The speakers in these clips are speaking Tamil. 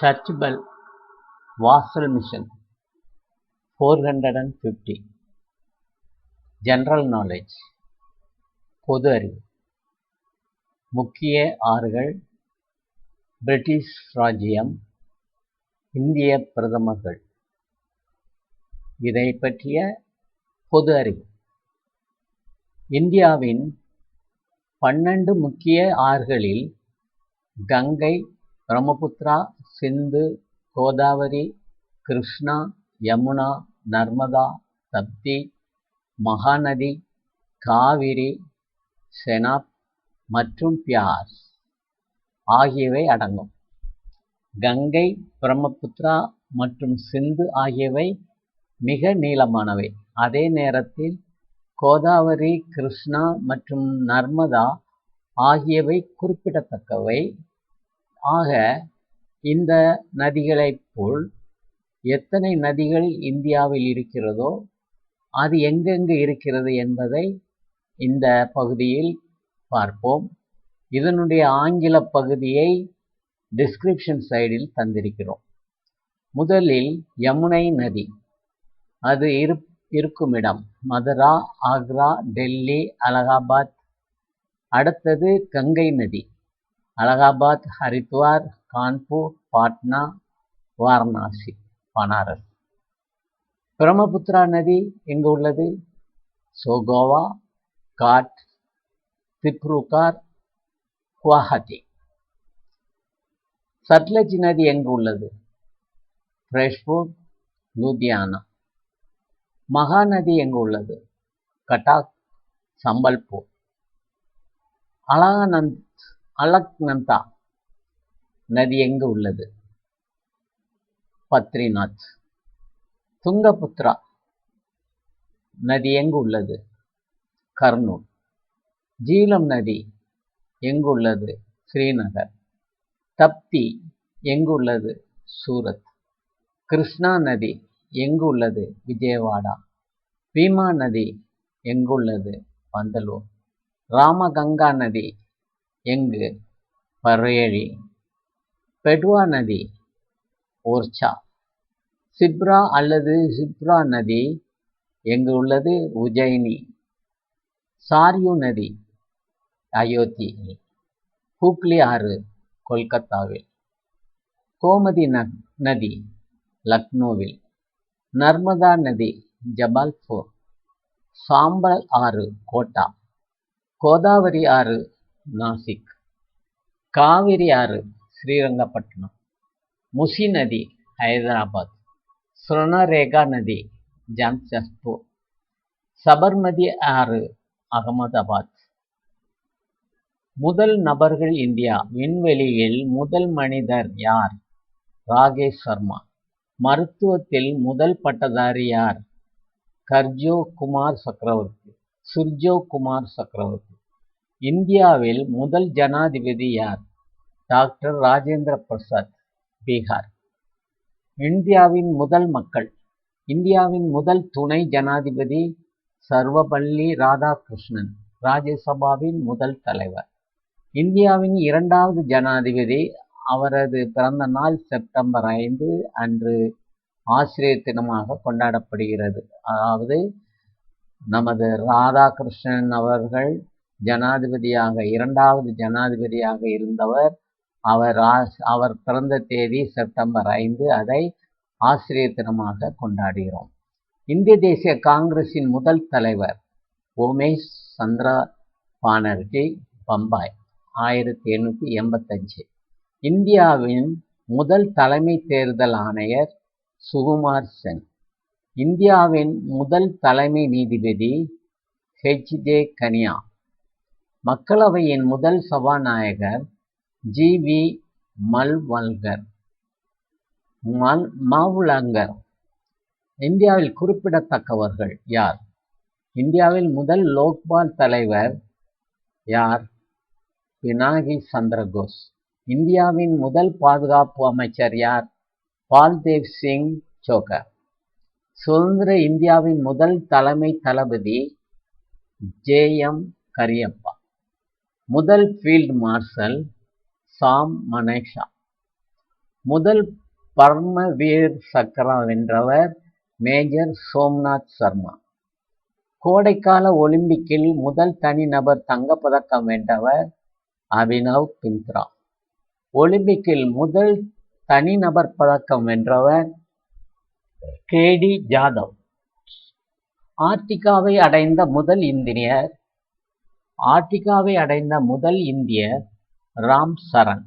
Church bell, Vassal mission, 450. General knowledge, பொது அறிவு. முக்கிய ஆறுகள், பிரிட்டிஷ் ராஜ்யம், இந்திய பிரதமர்கள். இதை பற்றிய பொது அறிவு. இந்தியாவின் 12 முக்கிய ஆறுகளில் கங்கை, பிரம்மபுத்திரா, சிந்து, கோதாவரி, கிருஷ்ணா, யமுனா, நர்மதா, தப்தி, மகாநதி, காவிரி, செனாப் மற்றும் பியாஸ் ஆகியவை அடங்கும். கங்கை, பிரம்மபுத்திரா மற்றும் சிந்து ஆகியவை மிக நீளமானவை. அதே நேரத்தில் கோதாவரி, கிருஷ்ணா மற்றும் நர்மதா ஆகியவை குறிப்பிடத்தக்கவை. ஆக இந்த நதிகளைப் போல் எத்தனை நதிகள் இந்தியாவில் இருக்கிறதோ அது எங்கெங்கு இருக்கிறது என்பதை இந்த பகுதியில் பார்ப்போம். இதனுடைய ஆங்கில பகுதியை டிஸ்கிரிப்ஷன் சைடில் தந்திருக்கிறோம். முதலில் யமுனை நதி. அது இருக்குமிடம் மதுரா, ஆக்ரா, டெல்லி, அலகாபாத். அடுத்தது கங்கை நதி. அலகாபாத், ஹரித்வார், கான்பூர், பாட்னா, வாரணாசி, பனாரஸ். பிரம்மபுத்திரா நதி எங்கு உள்ளது? சோகோவா, காட், திப்ருகார், குவாஹாட்டி. சட்லஜ் நதி எங்கு உள்ளது? ஃபிரோஸ்பூர், லூதியானா. மகாநதி எங்கு உள்ளது? கட்டாக், சம்பல்பூர். அலக்நந்தா நதி எங்கு உள்ளது? பத்ரிநாத். துங்கபுத்ரா நதி எங்கு உள்ளது? கர்னூல். ஜீலம் நதி எங்கு உள்ளது? ஸ்ரீநகர். தப்தி எங்கு உள்ளது? சூரத். கிருஷ்ணா நதி எங்கு உள்ளது? விஜயவாடா. பீமா நதி எங்கு உள்ளது? பந்தலூர். ராமகங்கா நதி எங்கு? பரேலி. பெட்வா நதி ஓர்ச்சா. சிப்ரா அல்லது சிப்ரா நதி எங்கு உள்ளது? உஜ்ஜயினி. சார்யூ நதி அயோத்தி. ஹூக்ளி ஆறு கொல்கத்தாவில். கோமதி நதி லக்னோவில். நர்மதா நதி ஜபல்பூர். சாம்பல் ஆறு கோட்டா. கோதாவரி ஆறு நாசிக். காவிரி ஆறு ஸ்ரீரங்கப்பட்டினம். முசி நதி ஹைதராபாத். ஸ்வர்ணரேகா நதி ஜம்ஷெட்பூர். சபர்மதி ஆறு அகமதாபாத். முதல் நபர்கள் இந்தியா. விண்வெளியில் முதல் மனிதர் யார்? ராகேஷ் சர்மா. மருத்துவத்தில் முதல் பட்டதாரி யார்? சுர்ஜோ குமார் சக்கரவர்த்தி. இந்தியாவில் முதல் ஜனாதிபதி யார்? டாக்டர் ராஜேந்திர பிரசாத், பீகார். இந்தியாவின் முதல் மக்கள். இந்தியாவின் முதல் துணை ஜனாதிபதி சர்வபள்ளி ராதாகிருஷ்ணன், ராஜ்யசபாவின் முதல் தலைவர். இந்தியாவின் இரண்டாவது ஜனாதிபதி. அவரது பிறந்த நாள் செப்டம்பர் 5 அன்று ஆசிரியர் தினமாக கொண்டாடப்படுகிறது. அதாவது நமது ராதாகிருஷ்ணன் அவர்கள் ஜனாதிபதியாக, இரண்டாவது ஜனாதிபதியாக இருந்தவர். அவர் பிறந்த தேதி செப்டம்பர் 5. அதை ஆசிரியர் தினமாக கொண்டாடுகிறோம். இந்திய தேசிய காங்கிரசின் முதல் தலைவர் உமேஷ் சந்திர பானர்ஜி, பம்பாய், 1885. இந்தியாவின் முதல் தலைமை தேர்தல் ஆணையர் சுகுமார் சென். இந்தியாவின் முதல் தலைமை நீதிபதி ஹெச்.ஜே. கனியா. மக்களவையின் முதல் சபாநாயகர் ஜி.வி. மாவுலங்கர். இந்தியாவில் குறிப்பிடத்தக்கவர்கள் யார்? இந்தியாவில் முதல் லோக்பால் தலைவர் யார்? பினாகி சந்திரகோஸ். இந்தியாவின் முதல் பாதுகாப்பு அமைச்சர் யார்? பால்தேவ் சிங் சோகர். சுதந்திர இந்தியாவின் முதல் தலைமை தளபதி ஜே.எம். கரியப்பா. முதல் ஃபீல்டு மார்ஷல் சாம் மனேக்ஷா. முதல் பரமவீர் சக்ரா வென்றவர் மேஜர் சோம்நாத் சர்மா. கோடைக்கால ஒலிம்பிக்கில் முதல் தனிநபர் தங்கப்பதக்கம் வென்றவர் அபினவ் பிந்த்ரா. ஒலிம்பிக்கில் முதல் தனிநபர் பதக்கம் வென்றவர் கேடி ஜாதவ். ஆர்டிகாவை அடைந்த முதல் இந்தியர் ராம் சரண்.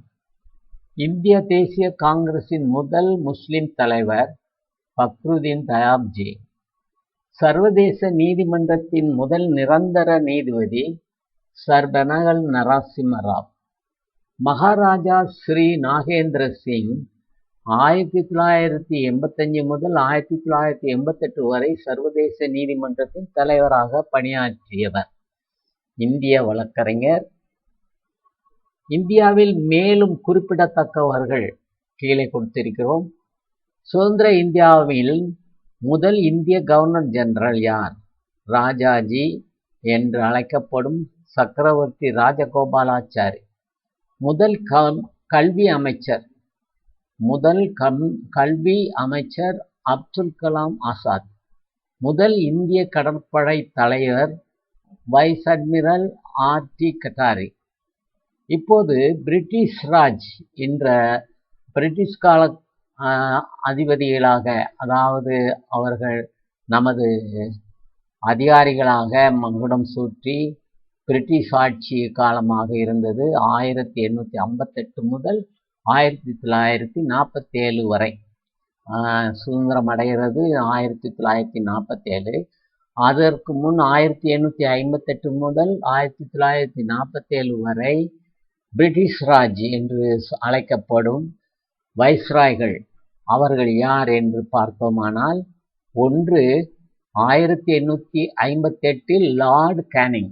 இந்திய தேசிய காங்கிரசின் முதல் முஸ்லிம் தலைவர் பக்ருதீன் தயாப்ஜி. சர்வதேச நீதிமன்றத்தின் முதல் நிரந்தர நீதிபதி சர் பெனகல் நரசிம்ம ராவ். மகாராஜா ஸ்ரீ நாகேந்திர சிங் 1985 முதல் 1988 வரை சர்வதேச நீதிமன்றத்தின் தலைவராக பணியாற்றியவர். இந்திய வழக்கறிஞர். இந்தியாவில் மேலும் குறிப்பிடத்தக்கவர்கள் கீழே கொடுத்திருக்கிறோம். சுதந்திர இந்தியாவில் முதல் இந்திய கவர்னர் ஜெனரல் யார்? ராஜாஜி என்று அழைக்கப்படும் சக்கரவர்த்தி ராஜகோபாலாச்சாரி. முதல் கல்வி அமைச்சர் அப்துல் கலாம் ஆசாத். முதல் இந்திய கடற்படை தலைவர் வைஸ் அட்மிரல் ஆர்.டி. கட்டாரி. இப்போது பிரிட்டிஷ் ராஜ் என்ற பிரிட்டிஷ் கால அதிபதிகளாக, அதாவது அவர்கள் நமது அதிகாரிகளாக மகுடம் சூட்டி பிரிட்டிஷ் ஆட்சி காலமாக இருந்தது 1858 முதல் 1947 வரை. சுதந்திரம் அடைகிறது 1947. அதற்கு முன் 1858 முதல் 1947 வரை பிரிட்டிஷ் ராஜ் என்று அழைக்கப்படும் வைஸ்ராய்கள் அவர்கள் யார் என்று பார்த்தோமானால், ஒன்று 1858 Lord Canning,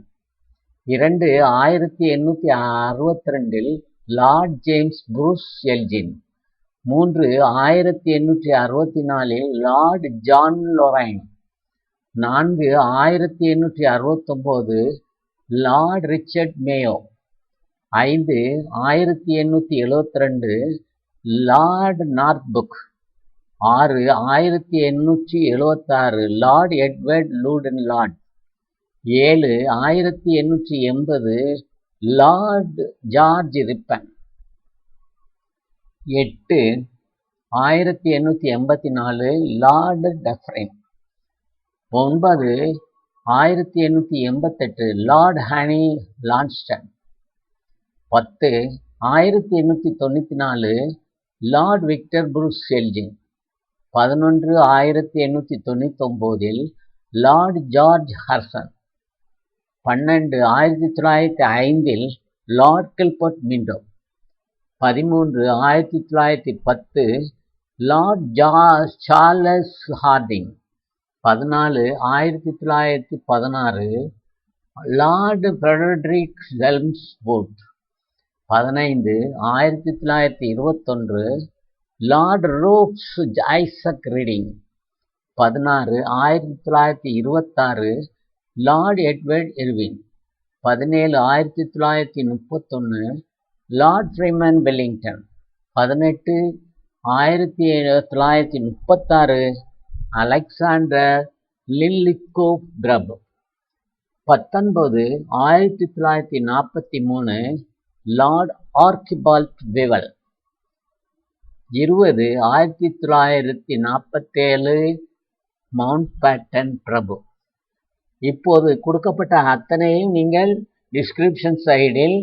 2 1862 Lord James Bruce Elgin, 3 1864 Lord John Lawrence, 4 1869 Lord Richard Mayo, 5 1872 Lord Northbrook, 6 1876 Lord Edward Lytton Lord, 7 1880 Lord George Ripon, 8 1884 Lord Dufferin, 9 1888 Lord Henry Lansdowne, 10 1894 Lord Victor Bruce Elgin, 11 1899 Lord George Curzon, 12 1905 Lord Gilbert Minto, 13 1910 Lord Charles Hardinge, 14 1916 Lord Frederick Chelmsford, 15 1921 Lord Rufus Isaacs Reading, 16 1926 Lord Edward Irwin, 17 1931 Lord Freeman Willingdon, 18 1936 Alexander Linlithgow பிரபு, 19 1943 Lord Archibald Wavell, 20 1947 Mountbatten பிரபு. இப்போது கொடுக்கப்பட்ட அத்தனையும் நீங்கள் டிஸ்கிரிப்ஷன் சைடில்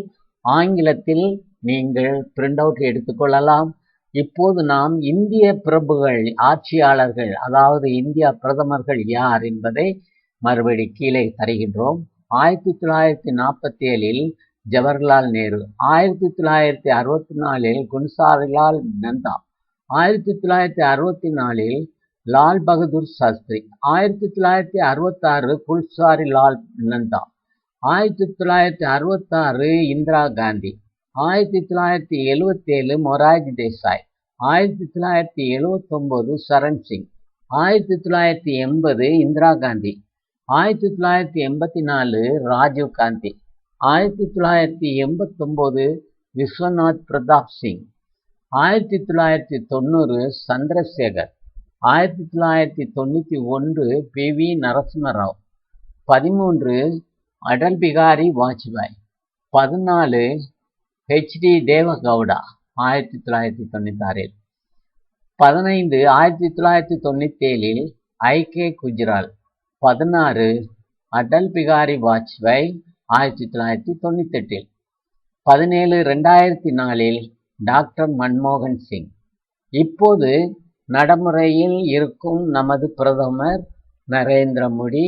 ஆங்கிலத்தில் நீங்கள் பிரிண்ட் அவுட் எடுத்துக்கொள்ளலாம். இப்போது நாம் இந்திய பிரபுகள், ஆட்சியாளர்கள், அதாவது இந்தியா பிரதமர்கள் யார் என்பதை மறுபடி கீழே தருகின்றோம். 1947 Jawaharlal Nehru, 1964 Gulzarilal Nanda, 1964 Lal Bahadur Shastri, 1966 Gulzari Lal Nanda, 1966 Indira Gandhi, 1977 Morarji Desai, 1979 Charan Singh, 1980 Indira Gandhi, 1984 Rajiv Gandhi, 1989 Vishwanath Pratap Singh, 1990 Chandrashekhar. 1991 PV Narasimha Rao. 13 Atal Bihari Vajpayee. 14 HD Deve Gowda 1996. 15 1997 IK Gujral. 16 Atal Bihari Vajpayee 1998. 17 2004 doctor மன்மோகன் சிங். இப்போது நடைமுறையில் இருக்கும் நமது பிரதமர் நரேந்திர மோடி,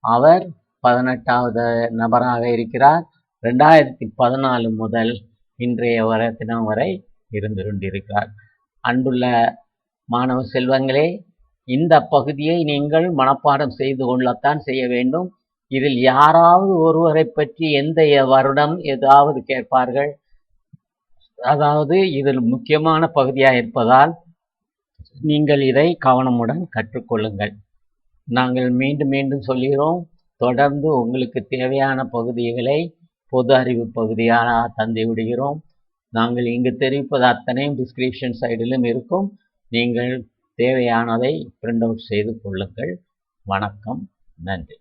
அவர் 18வது நபராக இருக்கிறார். 2014 முதல் இன்றைய தினம் வரை இருந்து கொண்டிருக்கிறார். அன்புள்ள மாணவ செல்வங்களே, இந்த பகுதியை நீங்கள் மனப்பாடம் செய்து கொள்ளத்தான் செய்ய வேண்டும். இதில் யாராவது ஒருவரை பற்றி எந்த வருடம் ஏதாவது கேட்பார்கள். அதாவது இதில் முக்கியமான பகுதியாக இருப்பதால் நீங்கள் இதை கவனமுடன் கற்றுக்கொள்ளுங்கள். நாங்கள் மீண்டும் மீண்டும் சொல்கிறோம், தொடர்ந்து உங்களுக்கு தேவையான பகுதிகளை பொது அறிவு பகுதியாக தந்து விடுகிறோம். நாங்கள் இங்கு தெரிவிப்பது அத்தனையும் டிஸ்கிரிப்ஷன் சைடிலும் இருக்கும். நீங்கள் தேவையானதை பிரிண்ட் அவுட் செய்து கொள்ளுங்கள். வணக்கம், நன்றி.